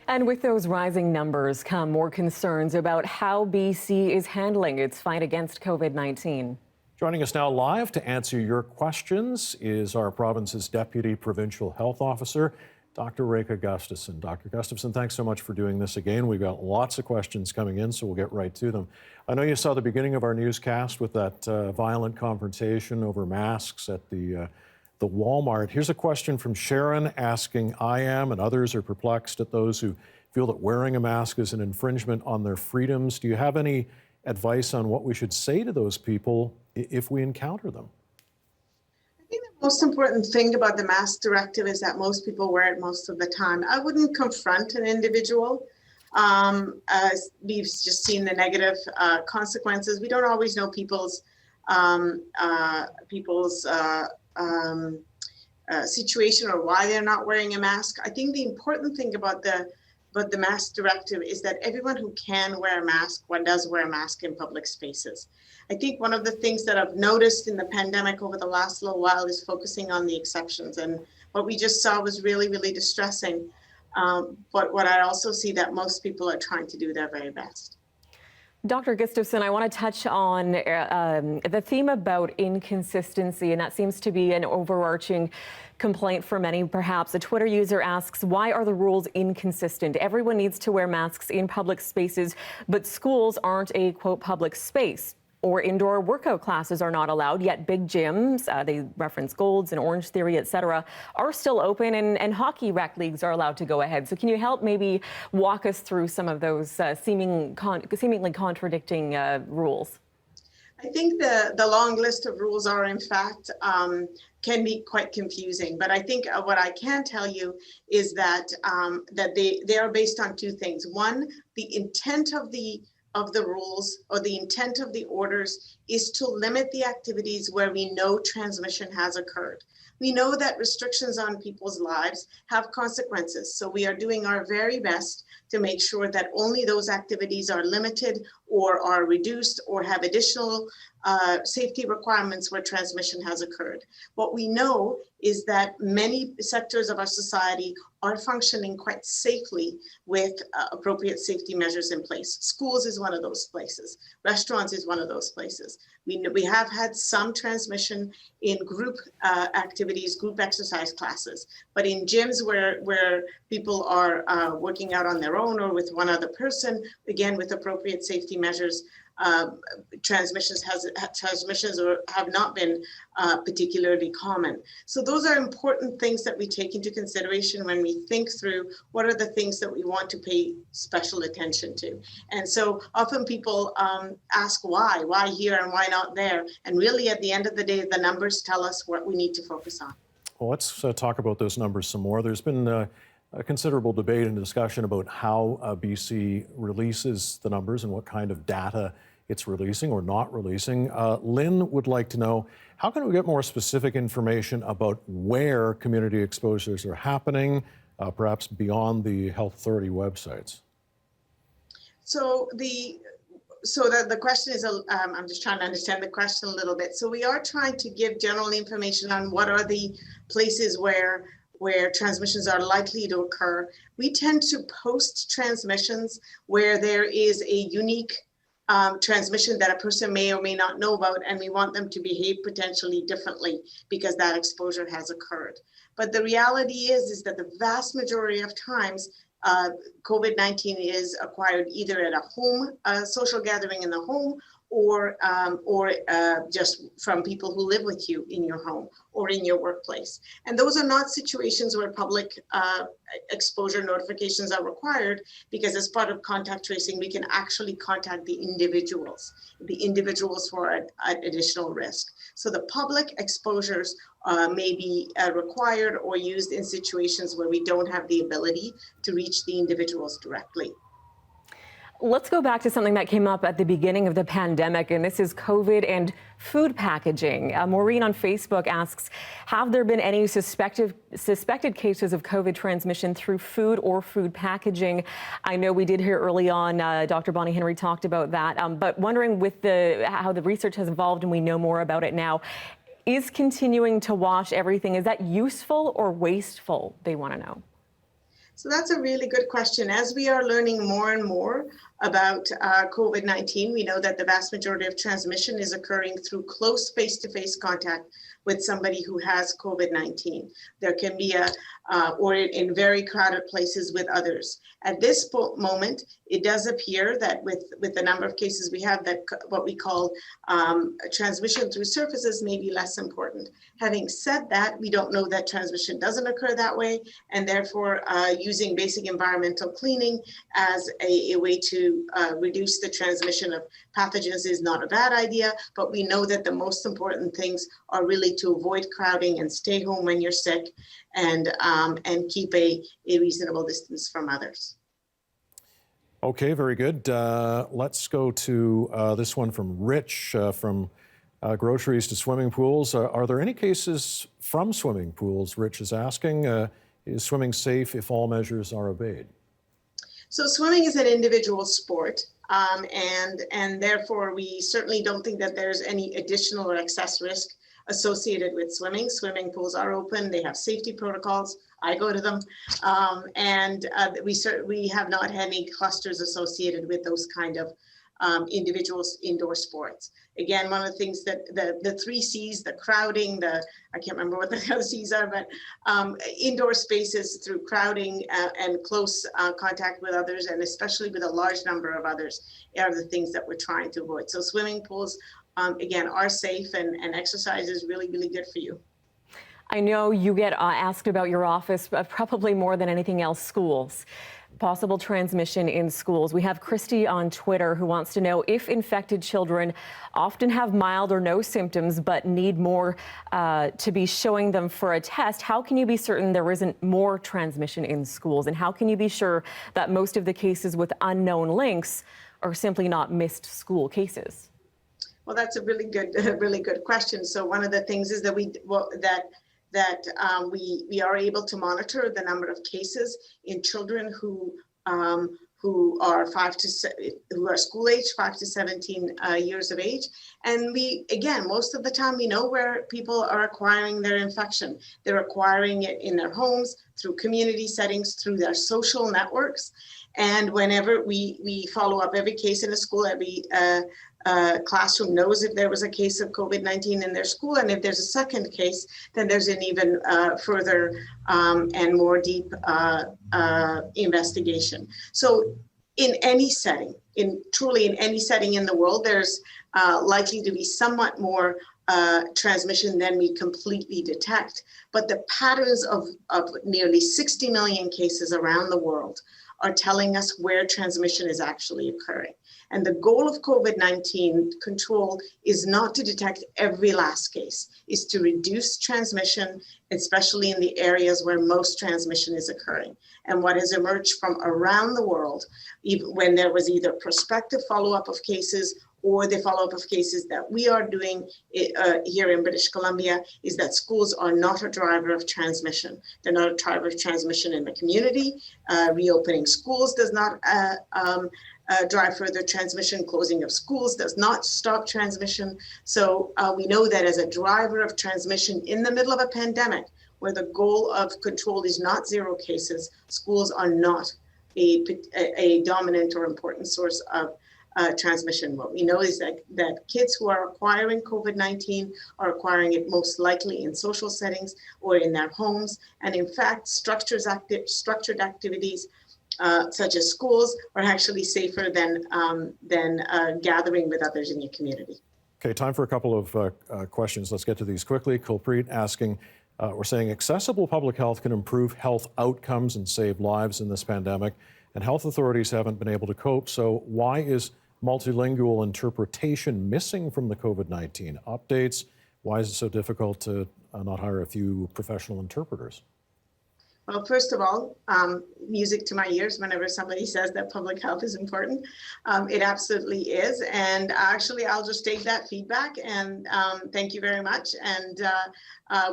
And with those rising numbers come more concerns about how BC is handling its fight against COVID-19. Joining us now live to answer your questions is our province's Deputy Provincial Health Officer, Dr. Réka Gustafson. Dr. Gustafson, thanks so much for doing this again. We've got lots of questions coming in, so we'll get right to them. I know you saw the beginning of our newscast with that violent confrontation over masks at the Walmart. Here's a question from Sharon asking, I am and others are perplexed at those who feel that wearing a mask is an infringement on their freedoms. Do you have any advice on what we should say to those people if we encounter them? I think the most important thing about the mask directive is that most people wear it most of the time. I wouldn't confront an individual. As we've just seen the negative consequences. We don't always know people's situation or why they're not wearing a mask. I think the important thing about the mask directive is that everyone who can wear a mask, does wear a mask in public spaces. I think one of the things that I've noticed in the pandemic over the last little while is focusing on the exceptions. And what we just saw was really, really distressing. But what I also see that most people are trying to do their very best. Dr. Gustafson, I want to touch on the theme about inconsistency, and that seems to be an overarching complaint for many. Perhaps a Twitter user asks, why are the rules inconsistent? Everyone needs to wear masks in public spaces, but schools aren't a, quote, public space. Or indoor workout classes are not allowed, yet big gyms, they reference Golds and Orange Theory, et cetera, are still open, and hockey rec leagues are allowed to go ahead. So can you help maybe walk us through some of those seemingly contradicting rules? I think the long list of rules are, in fact, can be quite confusing. But I think what I can tell you is that they are based on two things. One, the intent of the rules or the intent of the orders is to limit the activities where we know transmission has occurred. We know that restrictions on people's lives have consequences. So we are doing our very best to make sure that only those activities are limited or are reduced or have additional safety requirements where transmission has occurred. What we know is that many sectors of our society are functioning quite safely with appropriate safety measures in place. Schools is one of those places. Restaurants is one of those places. We have had some transmission in group activities, group exercise classes, but in gyms where people are working out on their own or with one other person, again, with appropriate safety measures, transmissions have not been particularly common. So those are important things that we take into consideration when we think through what are the things that we want to pay special attention to. And so often people ask why here and why not there? And really at the end of the day, the numbers tell us what we need to focus on. Well, let's talk about those numbers some more. There's been a considerable debate and discussion about how BC releases the numbers and what kind of data it's releasing or not releasing. Lynn would like to know, how can we get more specific information about where community exposures are happening, perhaps beyond the health authority websites? So the question is, I'm just trying to understand the question a little bit. So we are trying to give general information on what are the places where transmissions are likely to occur. We tend to post transmissions where there is a unique transmission that a person may or may not know about, and we want them to behave potentially differently because that exposure has occurred. But the reality is that the vast majority of times, COVID-19 is acquired either at a home, social gathering in the home, or just from people who live with you in your home or in your workplace. And those are not situations where public exposure notifications are required, because as part of contact tracing, we can actually contact the individuals who are at additional risk. So the public exposures may be required or used in situations where we don't have the ability to reach the individuals directly. Let's go back to something that came up at the beginning of the pandemic, and this is COVID and food packaging. Maureen on Facebook asks, have there been any suspected cases of COVID transmission through food or food packaging? I know we did hear early on, Dr. Bonnie Henry talked about that, but wondering with how the research has evolved and we know more about it now, is continuing to wash everything, is that useful or wasteful? They want to know. So that's a really good question. As we are learning more and more about COVID-19, we know that the vast majority of transmission is occurring through close face-to-face contact with somebody who has COVID-19. There can be or in very crowded places with others. At this moment, it does appear that with the number of cases we have, that what we call transmission through surfaces may be less important. Having said that, we don't know that transmission doesn't occur that way, and therefore using basic environmental cleaning as a way to reduce the transmission of pathogens is not a bad idea, but we know that the most important things are really to avoid crowding and stay home when you're sick, and keep a reasonable distance from others. Okay, very good. Let's go to this one from Rich from groceries to swimming pools. Are there any cases from swimming pools? Rich is asking, is swimming safe if all measures are obeyed? So swimming is an individual sport, and therefore we certainly don't think that there's any additional or excess risk associated with swimming. Swimming pools are open, they have safety protocols. I go to them, and we have not had any clusters associated with those kind of individuals indoor sports. Again, one of the things that the 3 C's, the crowding, I can't remember what the other C's are, but indoor spaces through crowding and close contact with others, and especially with a large number of others, are the things that we're trying to avoid. So swimming pools, again, are safe, and exercise is really, really good for you. I know you get asked about your office, probably more than anything else, schools. Possible transmission in schools. We have Christy on Twitter who wants to know if infected children often have mild or no symptoms but need more to be showing them for a test. How can you be certain there isn't more transmission in schools? And how can you be sure that most of the cases with unknown links are simply not missed school cases? Well, that's a really good question. So one of the things is that we are able to monitor the number of cases in children who are school age, 5 to 17 years of age. And most of the time we know where people are acquiring their infection. They're acquiring it in their homes, through community settings, through their social networks. And whenever we follow up every case in a school, every classroom knows if there was a case of COVID-19 in their school, and if there's a second case, then there's an even further and more deep investigation. So in any setting, truly in any setting in the world, there's likely to be somewhat more transmission than we completely detect. But the patterns of nearly 60 million cases around the world are telling us where transmission is actually occurring. And the goal of COVID-19 control is not to detect every last case, is to reduce transmission, especially in the areas where most transmission is occurring. And what has emerged from around the world, even when there was either prospective follow-up of cases or the follow-up of cases that we are doing here in British Columbia, is that schools are not a driver of transmission. They're not a driver of transmission in the community. Reopening schools does not drive further transmission. Closing of schools does not stop transmission. So we know that as a driver of transmission in the middle of a pandemic, where the goal of control is not 0 cases, schools are not a dominant or important source of transmission. What we know is that kids who are acquiring COVID-19 are acquiring it most likely in social settings or in their homes. And in fact, structured activities such as schools are actually safer than gathering with others in your community. Okay, time for a couple of questions. Let's get to these quickly. Kulpreet asking, we're saying accessible public health can improve health outcomes and save lives in this pandemic, and health authorities haven't been able to cope. So why is multilingual interpretation missing from the COVID-19 updates? Why is it so difficult to not hire a few professional interpreters? Well, first of all, music to my ears whenever somebody says that public health is important. It absolutely is. And actually, I'll just take that feedback and thank you very much. And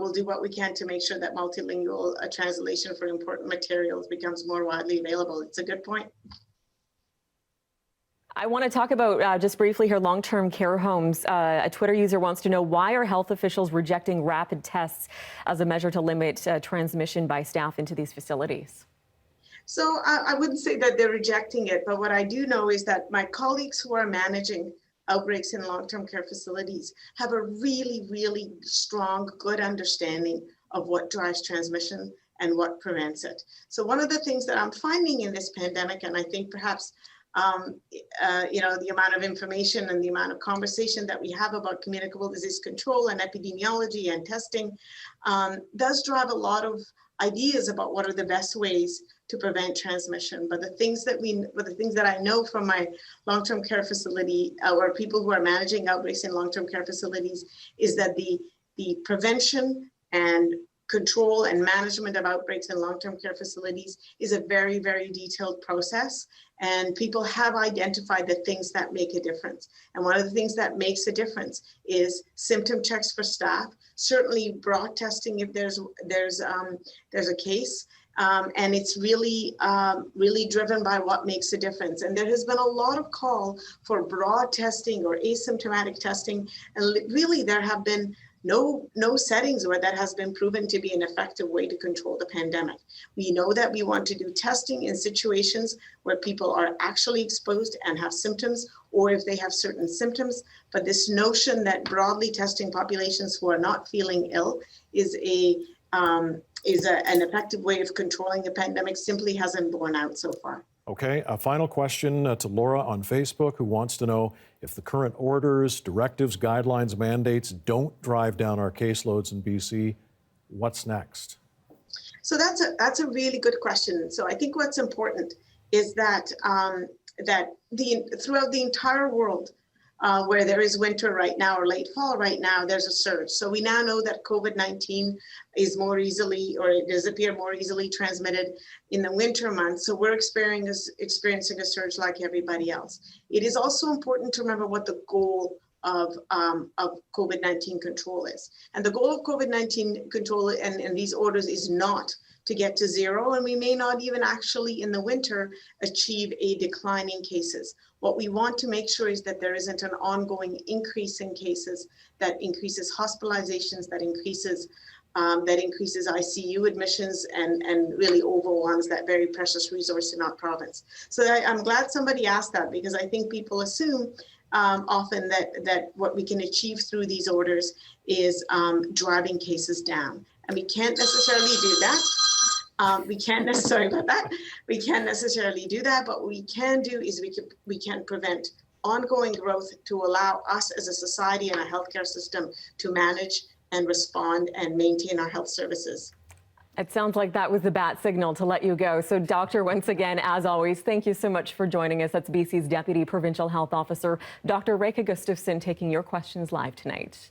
we'll do what we can to make sure that multilingual translation for important materials becomes more widely available. It's a good point. I want to talk about just briefly here long-term care homes. A Twitter user wants to know, why are health officials rejecting rapid tests as a measure to limit transmission by staff into these facilities? So I wouldn't say that they're rejecting it, but what I do know is that my colleagues who are managing outbreaks in long-term care facilities have a really, really strong, good understanding of what drives transmission and what prevents it. So one of the things that I'm finding in this pandemic, and I think perhaps the amount of information and the amount of conversation that we have about communicable disease control and epidemiology and testing does drive a lot of ideas about what are the best ways to prevent transmission. But the things that I know from my long-term care facility or people who are managing outbreaks in long-term care facilities is that the prevention and control and management of outbreaks in long-term care facilities is a very, very detailed process. And people have identified the things that make a difference. And one of the things that makes a difference is symptom checks for staff, certainly broad testing if there's a case. And it's really, really driven by what makes a difference. And there has been a lot of call for broad testing or asymptomatic testing. And really there have been no settings where that has been proven to be an effective way to control the pandemic. We know that we want to do testing in situations where people are actually exposed and have symptoms, or if they have certain symptoms. But this notion that broadly testing populations who are not feeling ill is an effective way of controlling the pandemic simply hasn't borne out so far. Okay, a final question to Laura on Facebook, who wants to know if the current orders, directives, guidelines, mandates don't drive down our caseloads in BC, what's next? So that's a really good question. So I think what's important is that throughout the entire world, where there is winter right now or late fall right now, there's a surge. So we now know that COVID-19 is more easily, or it does appear more easily transmitted in the winter months. So we're experiencing a surge like everybody else. It is also important to remember what the goal of COVID-19 control is. And the goal of COVID-19 control and these orders is not to get to zero, and we may not even actually in the winter achieve a decline in cases. What we want to make sure is that there isn't an ongoing increase in cases, that increases hospitalizations, that increases ICU admissions, and really overwhelms that very precious resource in our province. So I'm glad somebody asked that, because I think people assume often that what we can achieve through these orders is driving cases down, and we can't necessarily do that. We can't necessarily do that, but what we can do is we can prevent ongoing growth to allow us as a society and a healthcare system to manage and respond and maintain our health services. It sounds like that was the bat signal to let you go. So, Doctor, once again, as always, thank you so much for joining us. That's BC's Deputy Provincial Health Officer, Dr. Réka Gustafson, taking your questions live tonight.